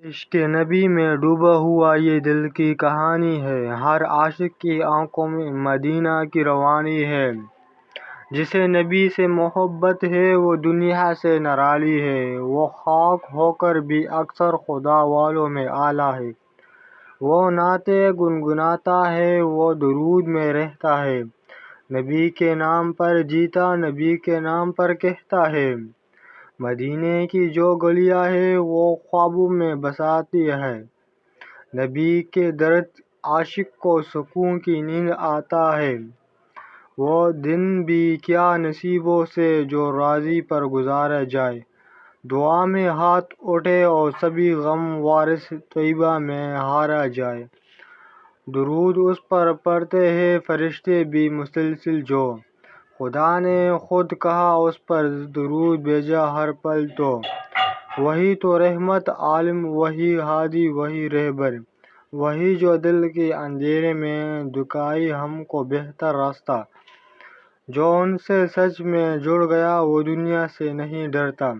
عشق نبی میں ڈوبا ہوا یہ دل کی کہانی ہے، ہر عاشق کی آنکھوں میں مدینہ کی روانی ہے۔ جسے نبی سے محبت ہے وہ دنیا سے نرالی ہے، وہ خاک ہو کر بھی اکثر خدا والوں میں اعلیٰ ہے۔ وہ نعتیں گنگناتا ہے، وہ درود میں رہتا ہے، نبی کے نام پر جیتا نبی کے نام پر کہتا ہے۔ مدینے کی جو گلیاں ہیں وہ خوابوں میں بساتی ہے، نبی کے درد عاشق کو سکون کی نیند آتا ہے۔ وہ دن بھی کیا نصیبوں سے جو راضی پر گزارا جائے، دعا میں ہاتھ اٹھے اور سبھی غم وارث طیبہ میں ہارا جائے۔ درود اس پر پڑھتے ہیں فرشتے بھی مسلسل، جو خدا نے خود کہا اس پر درود بھیجا ہر پل تو۔ وہی تو رحمت عالم، وہی ہادی، وہی رہبر، وہی جو دل کے اندھیرے میں دکھائے ہم کو بہتر راستہ۔ جو ان سے سچ میں جڑ گیا وہ دنیا سے نہیں ڈرتا،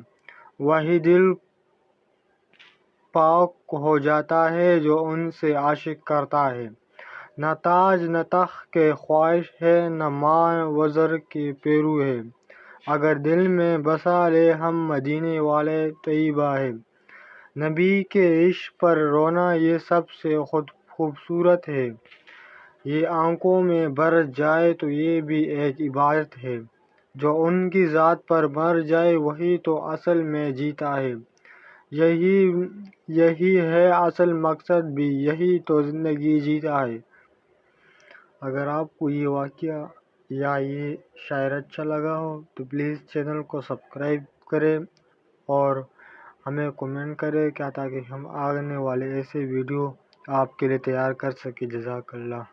وہی دل پاک ہو جاتا ہے جو ان سے عشق کرتا ہے۔ نہ تاج نہ تخت کے خواہش ہے، نہ مال و زر کے پیرو ہے، اگر دل میں بسا لے ہم مدینے والے طیبہ ہے۔ نبی کے عشق پر رونا یہ سب سے خوبصورت ہے، یہ آنکھوں میں بھر جائے تو یہ بھی ایک عبادت ہے۔ جو ان کی ذات پر مر جائے وہی تو اصل میں جیتا ہے، یہی ہے اصل مقصد بھی، یہی تو زندگی جیتا ہے۔ اگر آپ کو یہ واقعہ یا یہ شاعر اچھا لگا ہو تو پلیز چینل کو سبسکرائب کریں اور ہمیں کمنٹ کریں تاکہ ہم آنے والے ایسے ویڈیو آپ کے لیے تیار کر سکیں۔ جزاک اللہ۔